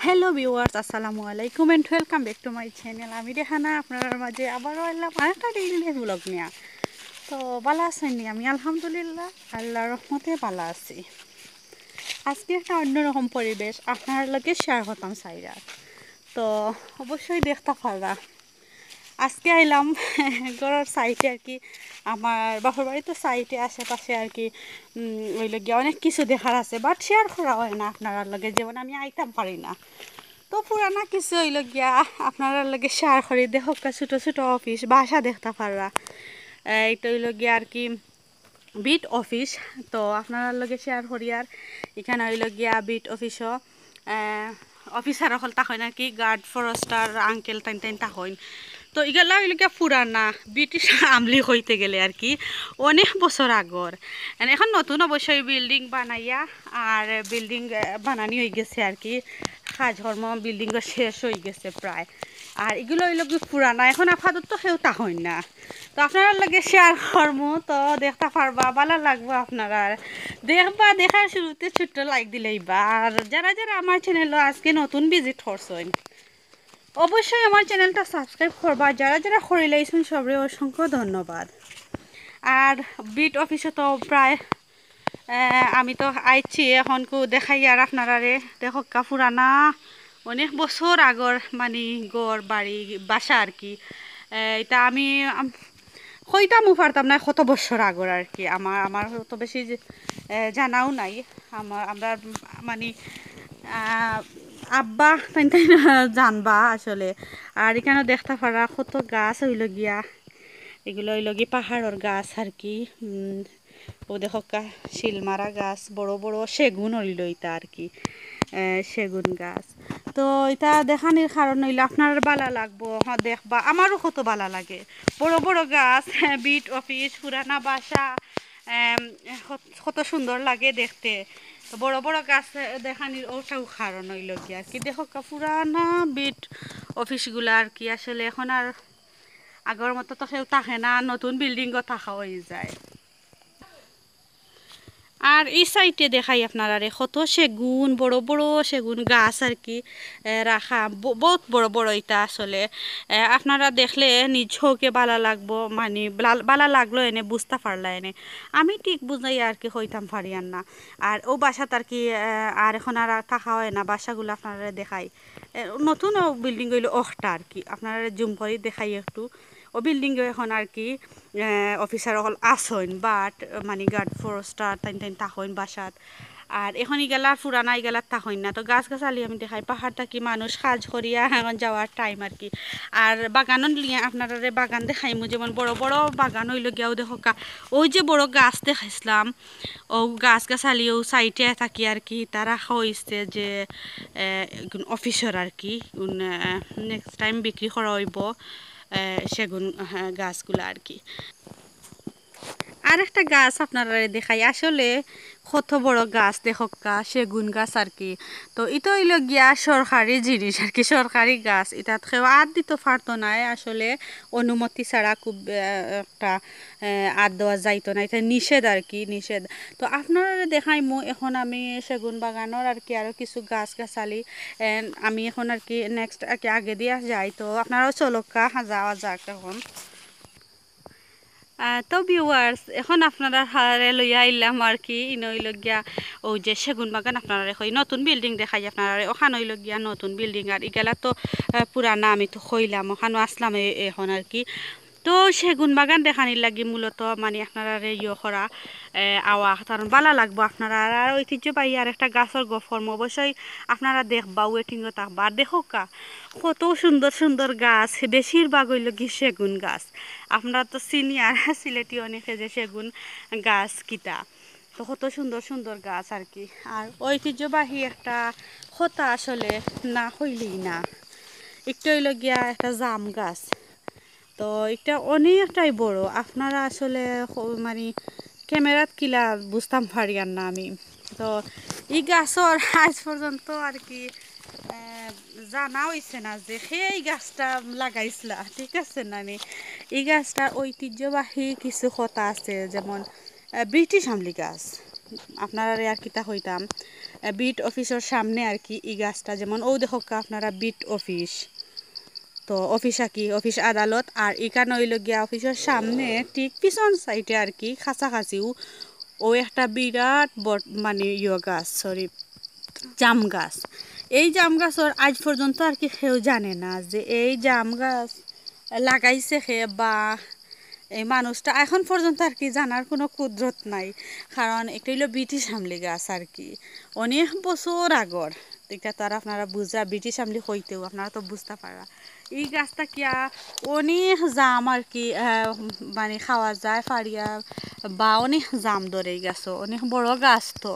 Hello viewers, আসসালামু আলাইকুম and welcome back to my channel. আমি রেহানা আপনার মাঝে আবারও এলাম আরেকটা ডেইলি লাইফ ব্লগ নিয়ে। তো ভালো আছেননি? আমি আলহামদুলিল্লাহ আল্লাহর রহমতে ভালো আছি। আজকে একটা অন্যরকম পরিবেশ আপনার লগে শেয়ার করতাম চাইরা। তো অবশ্যই দেখতে পারা আজকে আইলাম ঘরের সাইডে আর কি, আমার বাপের বাড়ি তো সাইডে আশেপাশে আর কি ওই লগে অনেক কিছু দেখার আছে, বাট শেয়ার করা হয় না আপনার লগে, যেমন আমি আইতাম পারি না। তো পুরানা কিছু হইল গিয়া আপনারা লগে শেয়ার করি। দেখো ছোটো ছোটো অফিস বাসা দেখতে পাররা, এইটা হইল গিয়া আর কি বিট অফিস। তো আপনারা লগে শেয়ার করি। আর এখানে হইল গিয়া বিট অফিসও অফিসার হল তাহন আর কি, গার্ড ফরেস্টার আঙ্কেল টাইন টাইন তাহন। তো এগুলা হইল গিয়া পুরানা ব্রিটিশ আমলি হইতে গেলে আর কি অনেক বছর আগর। এখন নতুন অবশ্যই বিল্ডিং বানাইয়া আর বিল্ডিং বানানি হয়ে গেছে আর কি, কাজকর্ম বিল্ডিংও শেষ হয়ে গেছে প্রায়। আর এগুলো হইল কি পুরানা, এখন আপাতত কেউ তাহন না। তো আপনারা লাগে শেয়ার করবো, তো দেখতে পারবা, ভালো লাগবো আপনারা দেখবা। দেখার শুরুতে ছোট্ট লাইক দিলেই বা। আর যারা যারা আমার চ্যানেলও আজকে নতুন ভিজিট করছেন অবশ্যই আমার চ্যানেলটা সাবস্ক্রাইব করবা। যারা যারা করে লাইছেন সবরে অসংখ্য ধন্যবাদ। আর বিট অফিসে তো প্রায় আমি তো আইছি এখন কো দেখাই আর আপনারা রে দেখো পুরানা অনেক বছর আগর মানে গড় বাড়ি বাসা আর কি। এটা আমি কইতামও পারতাম না কত বছর আগর আর কি। আমার আমার অত বেশি জানাও নাই। আমরা মানে আব্বা তাই তাই জানবা আসলে। আর এখানে দেখতে পারা কত গাছ হইল গিয়া, এগুলো হইল গিয়ে পাহাড়ের গাছ আর কি। ও দেখো শিলমারা গাছ, বড় বড় সেগুন হইল এটা আর কি, সেগুন গাছ। তো এটা দেখানির কারণ হইলে আপনার ভালো লাগবো, হ্যাঁ দেখবা, আমারও কত ভালো লাগে। বড় বড় গাছ, বিট অফিস, পুরানা বাসা, কত সুন্দর লাগে দেখতে। বড় বড় গাছ দেখানির ওটাও কারণ হইল কি আর কি। দেখো পুরানা বিট অফিসগুলো আর কি, আসলে এখন আর আগর মতো তো কেউ থাকে না, নতুন বিল্ডিংও থাকা হয়ে যায়। আর এই সাইডে দেখাই আপনারা রে কত সেগুন, বড় বড় সেগুন গাছ আর কি রাখা, বহুত বড় বড়। এটা আসলে আপনারা দেখলে নিজকে ভালো লাগবো, মানে ভালো লাগলো এনে বুঝতে পারলা এনে। আমি ঠিক বুঝাই আর কি হইতাম পারি আর না। আর ও বাসাত আর কি আর এখন আর থাকা হয় না, বাসাগুলো আপনারা দেখাই। নতুন বিল্ডিং হইলো ওখটা আর কি, আপনারা জুম করে দেখাই একটু। ও বিল্ডিং এখন আর কি অফিসার অকল আসইন, বাট মানে গার্ড ফরেস্টার টাইন টাইন তাহইন বাসাত। আর এখন ইগেলার পুরানা ইগেলার তাহইন না। তো গাছ গাছালি আমি দেখাই, পাহাড় থাকি মানুষ সাজ করিয়া এখন যাওয়ার টাইম আর কি। আর বাগানও নিয়ে আপনারা বাগান দেখাইমু, যেমন বড় বড় বাগান হইল গিয়াও দেখো ওই যে বড় গাছ দেখাইছিলাম, ও গাছ গাছালি ও সাইডে থাকি আর কি তারা হইছে যে অফিসার আর কি। নেক্সট টাইম বিক্রি করা হইব সেগুন গাছগুলো আর কি। আর একটা গাছ আপনারা দেখাই, আসলে কত বড় গাছ দেখকা, সেগুন গাছ আর কি। তো এটা হইল গিয়া সরকারি জিনিস আর কি, সরকারি গাছ। এটা কেউ আদ দিতে পারতো না আসলে, অনুমতি ছাড়া খুব একটা আদ দেওয়া যাইতো না, এটা নিষেধ আর কি, নিষেধ। তো আপনারা দেখাইমু এখন আমি সেগুন বাগানোর আর কি আরও কিছু গাছ গাছালি আমি এখন আর কি নেক্সট আর কি আগে দিয়া যাই। তো আপনারাও চলকা যাওয়া যাক এখন। তো ভিউয়ার্স এখন আপনারা হারে লইয়া আইলাম আর কি ইনইল গিয়া ও যে সেগুন বাগান আপনারা রেখই নতুন বিল্ডিং দেখাই আপনারা ওখান হইল গিয়া নতুন বিল্ডিং। আর ইগেলা তো পুরানা, আমি তো কইলাম ওখানে আসলাম এখন আর কি। তো সেগুন বাগান দেখানির লাগি মূলত মানে আপনারা ইয়ে করা আওয়া কারণ ভালো লাগবো আপনারা। আর ঐতিহ্যবাহী আর একটা গাছের গফর্ম অবশ্যই আপনারা দেখবা, ওয়েটিংও থাকবা। আর দেখো কত সুন্দর সুন্দর গাছ, বেশিরভাগ হইল কি সেগুন গাছ। আপনারা তো সিনিয়র সিলেটি অনেকে যে সেগুন গাছ কিতা, তো কত সুন্দর সুন্দর গাছ আর কি। আর ঐতিহ্যবাহী একটা কথা আসলে না হইলেই না, একটু হইল গিয়া একটা জাম গাছ। তো এটা অনেকটাই বড়, আপনারা আসলে মানে ক্যামেরাত কিলা বুঝতাম পারি আর না আমি। তো এই গাছর আজ পর্যন্ত আর কি জানা হয়েছে না যে সেই গাছটা লাগাইছিলা, ঠিক আছে না নি। এই গাছটার ঐতিহ্যবাহী কিছু কথা আছে, যেমন ব্রিটিশ আমলি গাছ আপনারা আর কিতা হইতাম। বিট অফিসের সামনে আর কি এই গাছটা, যেমন ও দেখো আপনারা বিট অফিস, তো অফিস আর কি অফিস আদালত, আর এখানে হইল গিয়া অফিসের সামনে ঠিক পিছন সাইডে আর কি কাছাকাছিও ও একটা বিরাট মানে গাছ, সরি জাম গাছ। এই জাম গাছর আজ পর্যন্ত আর কি কেউ জানে না যে এই জাম গাছ লাগাইছে খে, বা এই মানুষটা এখন পর্যন্ত আর কি জানার কোনো কুদরত নাই, কারণ এটা হইলো ব্রিটিশ আমলি গাছ আর কি, অনেক বছর আগর। এটা তো আর আপনারা বুঝা ব্রিটিশ আমলি হইতেও আপনারা তো বুঝতে পারা এই গাছটা কিয়া অনেক জাম আর কি মানে খাওয়া যায় ফাড়িয়া, বা অনেক জাম ধরে এই গাছ, অনেক বড় গাছ। তো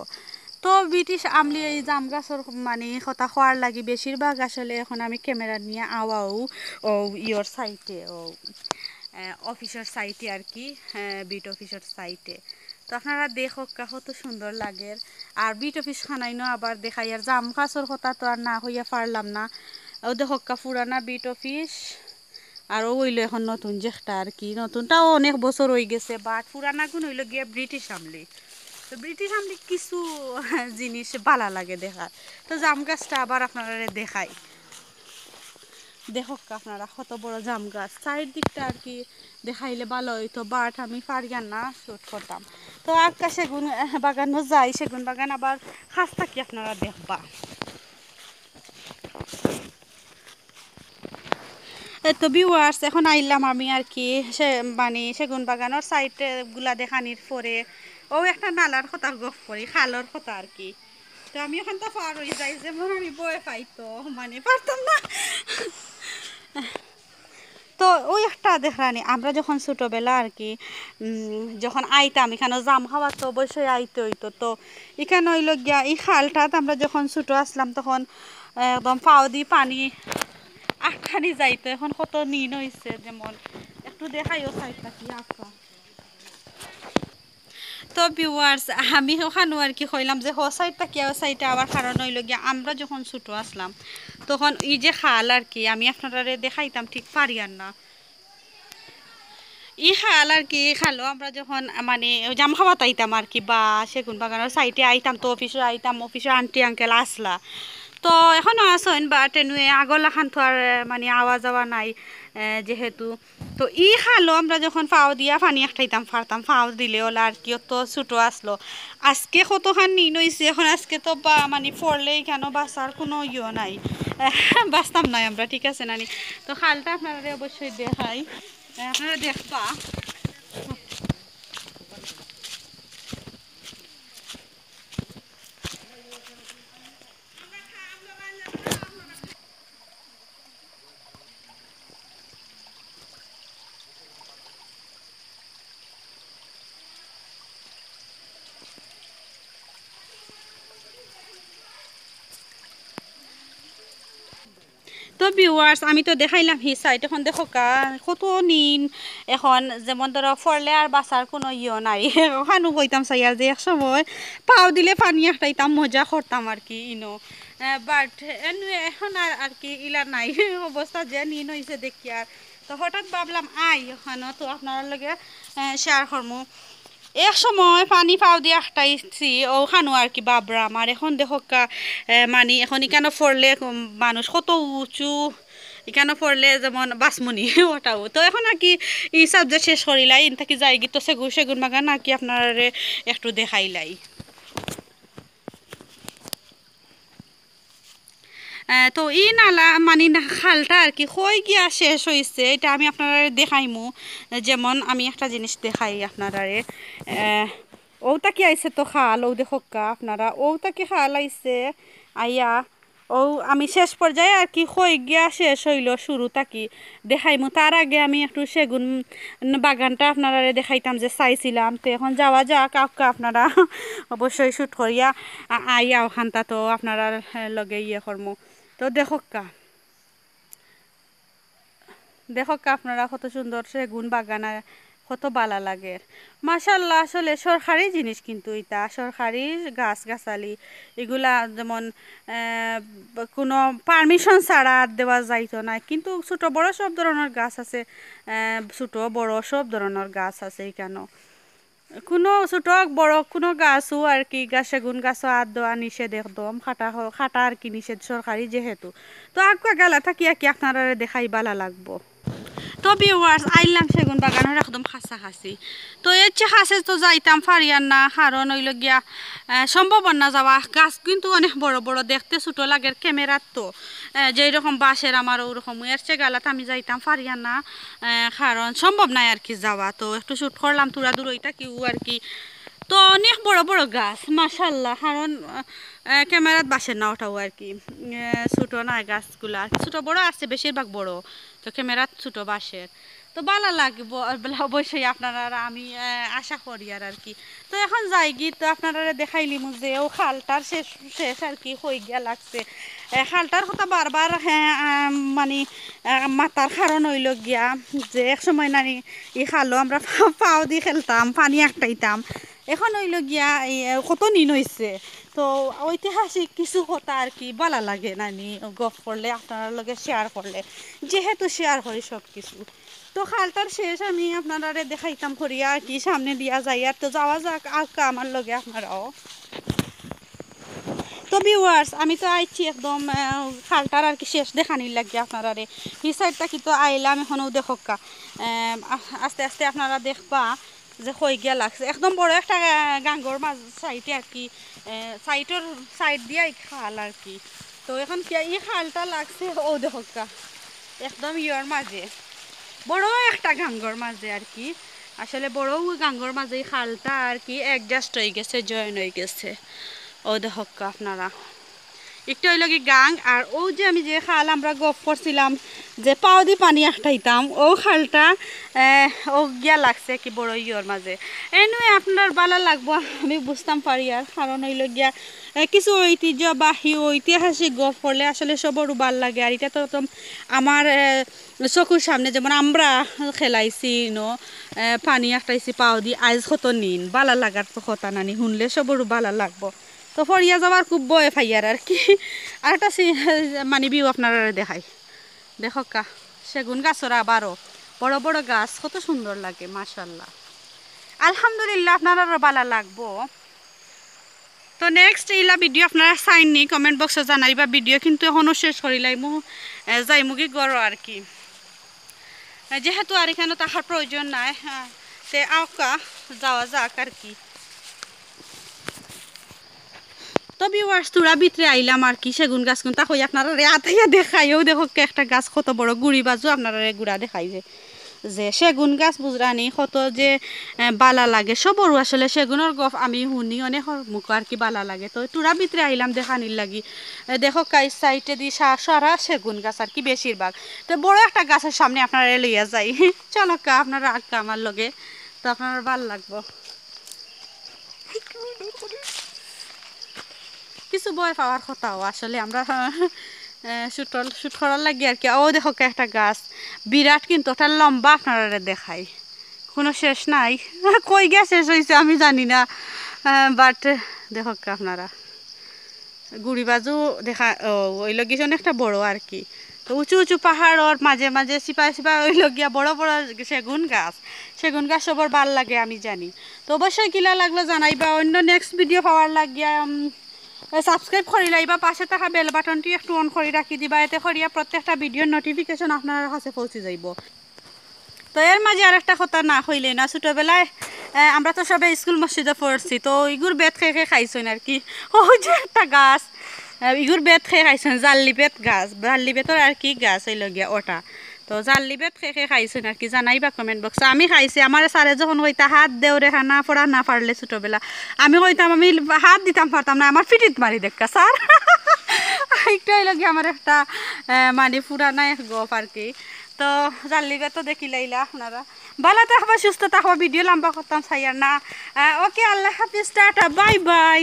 তো ব্রিটিশ আমলি এই জাম গাছের মানে কথা খোয়ার লাগি বেশিরভাগ আসলে এখন আমি ক্যামেরা নিয়ে আওয়াও ও ইয়র সাইটে ও অফিসের সাইটে আর কি, বিট অফিসের সাইটে। তো আপনারা দেখো কত সুন্দর লাগে। আর বিট অফিস খানাইনো আবার দেখাই, আর জাম গাছের কথা তো আর না হইয়া পারলাম না। ও দেখো পুরানা বিট অফিস, আর ও হইলো এখন নতুন যেটা আর কি, নতুনটাও অনেক বছর হয়ে গেছে, বাট পুরানা গুণ হইলো গিয়ে ব্রিটিশ আমলি। তো ব্রিটিশ আমলি কিছু জিনিস ভালো লাগে দেখার। তো জাম গাছটা আবার আপনারা দেখাই, দেখো আপনারা কত বড় জাম গাছ, চারিদিকটা আর কি দেখাইলে ভালো হইতো, বাট আমি পারিয়ান না শুট করতাম। তো আজকে সেগুন বাগানও যাই, সেগুন বাগান আবার খাস থাকি আপনারা দেখবা। তো ভিউয়ার্স এখন আইলাম আমি আর কি সে মানে সেগুন বাগানের সাইডে গুলা দেখানির পরে ও একটা নালার কথা গপ করি, খালর কথা আর কি। তো আমি ওখান তো পার হয়ে যাই, যেমন আমি বয়ে পাইতো মানে পারতাম না। তো ওই একটা দেখানি আমরা যখন ছোটোবেলা আর কি যখন আইতাম এখানে জাম খাওয়া তো অবশ্যই আইতে হইতো। তো এখানে হইল গিয়া এই খালটাত আমরা যখন ছোটো আসলাম তখন একদম পাও দি পানি আটখানি যাইতো, এখন কত নীন হয়েছে, যেমন একটু দেখাইও সাইডটা কি আঁকা। তো ভিউয়ার্স আমি ওখানে আর কি কইলাম যে হ সাইডটা কি সাইডটা আবার কারণ হইল গিয়া আমরা যখন ছোটো আসলাম তখন এই যে খাল আর কি আমি আপনারা দেখাইতাম ঠিক পারিয়ার না, ই খাল আর কি খালো আমরা যখন মানে জাম খাওয়াতে আইতাম আর কি, বা সেগুন বাগানের সাইডে আইতাম, তো অফিসে আইতাম, অফিসে আন্টি আঙ্কেল আসলা। তো এখনও আসেন বা টেনুয়ে আগলা খান তো আর মানে আওয়া যাওয়া নাই যেহেতু। তো ই খালো আমরা যখন ফাও দিয়া পানি একটাইতাম পারতাম, ফাও দিলে ওলা আর কি তো ছোটো আসলো। আজকে কতখান নিন হয়েছে, এখন আজকে তো বা মানে পড়লেই কেন বাঁচার কোনো ইয়ে নাই, বাঁচতাম নাই আমরা, ঠিক আছে নানি। তো খালটা আপনারা অবশ্যই দেখাই, আপনারা দেখবা। তো ভিউয়ার্স আমি তো দেখাইলাম হি সাইড, এখন দেখো কত নিন এখন, যেমন ধরো ফরলে আর বাসার কোনো ইয়ে নাই। ওখানো কইতাম চাইয়া যে এক সময় পাও দিলে পানি একটাইতাম মজা করতাম আর কি ইনো, বাট এখন আর আর কি ইলা নাই। অবস্থা যে নিন হয়েছে দেখি আর, তো হঠাৎ ভাবলাম আই ওখানে তো আপনার লগে শেয়ার করমু। এক সময় পানি পাও দিয়ে আটাইছি ও খানো আর কি বাবরা আমার, এখন দেখো মানে এখন এখানে পড়লে মানুষ কত উঁচু, এখানে পড়লে যেমন বাসমনি ওটাও। তো এখন আর কি এই সাবজেক্ট শেষ করিলাই ইন থাকি যাই তো সেগুন সেগুন বাগান আর কি আপনার একটু দেখাইলাই। তো ই নালা মানে খালটা আর কি কই গিয়া শেষ হয়েছে এটা আমি আপনারা দেখাইমু। যেমন আমি একটা জিনিস দেখাই আপনারা, ওটা কি আইছে তো খাল ও দেখোকা আপনারা, ওটা কি খাল আইছে আইয়া ও আমি শেষ পর্যায়ে আর কি কই গিয়া শেষ হইল শুরুটা কি দেখাইমু। তার আগে আমি একটু সেগুন বাগানটা আপনারা দেখাইতাম যে চাইছিলাম। তো এখন যাওয়া যাক, কাউকে আপনারা অবশ্যই শ্যুট করিয়া আইয়া ওখানটা তো আপনারা লগে ইয়ে করমু। তো দেখোকা দেখোকা আপনারা কত সুন্দর সেগুন বাগান, কত বালা লাগে মাশাল্লাহ। আসলে সরকারি জিনিস, কিন্তু এটা সরকারি গাছ গাছালি এগুলা যেমন কোনো পারমিশন ছাড়া দেওয়া যাইতো না, কিন্তু ছোট বড় সব ধরনের গাছ আছে, ছোট বড় সব ধরনের গাছ আছে এখানে। কোনো ছোট বড় কোনো গাছও আর কি গাছ সেগুন গাছও হাত দেওয়া নিষেধ একদম খাটা আর কি নিষেধ সরকারি যেহেতু। তো আগুয়া গেলা থাকি আর কি আপনারা দেখাই ভালো লাগবো। তো ভিউয়ার্স আইলাম সেগুন বাগানের একদম কাছাকাছি। তো এর চেয়ে কাছে তো যাইতাম পারিয়ার না, কারণ হইল গিয়া সম্ভব না যাওয়া। গাছ কিন্তু অনেক বড় বড়, দেখতে ছোটো লাগে ক্যামেরার তো যেই রকম বাঁশের আমার ওরকম। এর চেয়ে গালাত আমি যাইতাম পারিয়ার না, কারণ সম্ভব নাই আর কি যাওয়া। তো একটু শ্যুট করলাম তুরা দূর ওইটা কি আর কি। তো অনেক বড় বড় গাছ মাশাল্লাহ, কারণ ক্যামেরাত বাসে না ওটাও আর কি। ছোটো না গাছগুলা, ছোটো বড় আছে বেশিরভাগ বড়, তো ক্যামেরাত ছোটো বাসের। তো ভালো লাগবো অবশ্যই আপনারা, আমি আশা করি আর কি। তো এখন যাই গিয়ে তো আপনারা দেখাইলি যে ও খালটার শেষ শেষ আর কি হয়ে গিয়া লাগছে। খালটার কথা বারবার মানে মাতার কারণ হইল গিয়া যে এক সময় নানি ই খালো আমরা পাও দিয়ে খেলতাম, পানি একটাইতাম। এখন হইল গিয়া কত নিন হয়েছে। তো ঐতিহাসিক কিছু কথা আর কি ভালো লাগে নানি গপ করলে, আপনার লগে শেয়ার করলে, যেহেতু শেয়ার করি সব কিছু। তো খালটার শেষ আমি আপনারা দেখাইতাম করিয়া আর কি, সামনে দিয়া যাই আর। তো যাওয়া যাক আঁকা আমার লগে আপনারাও। তো ভিউয়ার্স আমি তো আইছি একদম খালটার আর কি শেষ দেখানির লাগে আপনারা রে। এই সাইডটা কি তো আইলাম, এখনও দেখকা আস্তে আস্তে আপনারা দেখবা যে হয়ে গিয়া লাগছে। একদম বড় একটা গাঙ্গর মাঝ সাইডে আর কি, সাইডের সাইড দিয়ে খাল আর কি। তো এখন কি এই খালটা লাগছে ও দেখকা একদম ইয়র মাঝে, বড় একটা গাঙ্গর মাঝে আর কি। আসলে বড় গাঙ্গর মাঝে এই খালটা আর কি অ্যাডজাস্ট হয়ে গেছে, জয়েন হয়ে গেছে। ও দেখকা আপনারা একটু হইল কি গাং, আর ও যে আমি যে খাল আমরা গপ করছিলাম যে পাও দি পানি একটাইতাম, ও খালটা ও গিয়া লাগছে কি বড় ইয়র মাঝে। এনুয়ে আপনার ভালো লাগবো আমি বুঝতাম পারি আর, কারণ হইল গিয়া কিছু ঐতিহ্যবাহী ঐতিহাসিক গপ করলে আসলে সবরও ভাল লাগে। আর এটা তো আমার চকুর সামনে, যেমন আমরা খেলাইছি পানি একটাইছি পাও দি, আজ কত নিন ভালো লাগার তো কথা নানি শুনলে সবরও ভালো লাগবো। তো ফরিয়া যাওয়ার খুব বয়ে ফাইয়ার আর কি। আর একটা মানে ভিউ আপনারা দেখাই দেখকা, সেগুন গাছরা আবারও বড় বড় গাছ, কত সুন্দর লাগে মাশাল্লাহ। আলহামদুলিল্লাহ আপনারা ভালো লাগবো। তো নেক্সট এইলা ভিডিও আপনারা চাইনি কমেন্ট বক্সে জানাইবা। ভিডিও কিন্তু এখনও শেষ করিলাই মু যাই মুগি গড় আর কি, যেহেতু আর এখানে তাহার প্রয়োজন নাই। তে আঁকা যাওয়া যাক আর কি। তো ভিউয়ার্স তোরা ভিতরে আইলাম আর কি, সেগুন গাছ কিন্তু হই আপনারা আতাইয়া দেখাইও দেখো একটা গাছ কত বড় গুড়ি বাজু আপনারা গুড়া দেখাই যে সেগুন গাছ বুঝরানি কত যে বালা লাগে সবরু। আসলে সেগুনের গপ আমি শুনি অনেক মুখ আর কি বালা লাগে। তো তোরা ভিতরে আইলাম দেখানির লাগি, দেখো কাই সাইডে দি সারা সেগুন গাছ আর কি বেশিরভাগ। তো বড় একটা গাছের সামনে আপনারা লইয়া যাই, চলো কা আপনারা আঁকা আমার লগে, তো আপনার ভাল লাগবো। কিছু বয় পাওয়ার কথাও আসলে আমরা শুট করার লাগে আর কি। ও দেখো একটা গাছ বিরাট, কিন্তু ওটা লম্বা আপনারা দেখাই, কোনো শেষ নাই। কই গিয়া শেষ হয়েছে আমি জানি না, বাট দেখো আপনারা গুড়ি বাজু দেখা ওই লগিয়েছেন একটা বড় আর কি। তো উঁচু উঁচু পাহাড়র মাঝে মাঝে সিপাই ওই লগিয়া বড় বড় সেগুন গাছ সবার ভাল লাগে আমি জানি। তো অবশ্যই কিলা লাগলো জানাইবা। অন্য নেক্সট ভিডিও পাওয়ার লাগিয়া সাবস্ক্রাইব করে লাইবা, পাশে থাকা বেল বাটনটি একটু অন করে রাখি দিবা, এতে করিয়া প্রত্যেকটা ভিডিওর নোটিফিকেশন আপনার কাছে পৌঁছে যাইব। তো এর মাঝে আর একটা কথা না হইলে না, ছোটোবেলায় আমরা তো সবাই স্কুল মসজিদে পড়ছি, তো ইগুর বেত খেয়ে খাইছেন আর কি। ও যে একটা গাছ ইগুর বেত খেয়ে খাইছেন, জাল্লি বেত গাছ, জাল্লি বেতর আর কি গাছ হইল গিয়া ওটা। তো জাল্লি বেত খেয়ে খাইছেন আর কি, জানাইবা কমেন্ট বক্সে। আমি খাইছি, আমার স্যারে যখন কইতা হাত দেওরে খানা পড়া না পারলে ছোটোবেলা, আমি কইতাম আমি হাত দিতাম পারতাম না, আমার পিঠিত মারি দেখা স্যার। একটু হইল গিয়ে আমার একটা মানে পুরানা এক গপ আর কি। তো জাল্লিবে তো দেখি লাইলা আপনারা ভালো থাকবা সুস্থ থাকবা, ভিডিও লম্বা করতাম চাই আর না। ওকে আল্লাহ হাফিজ, টাটা বাই বাই।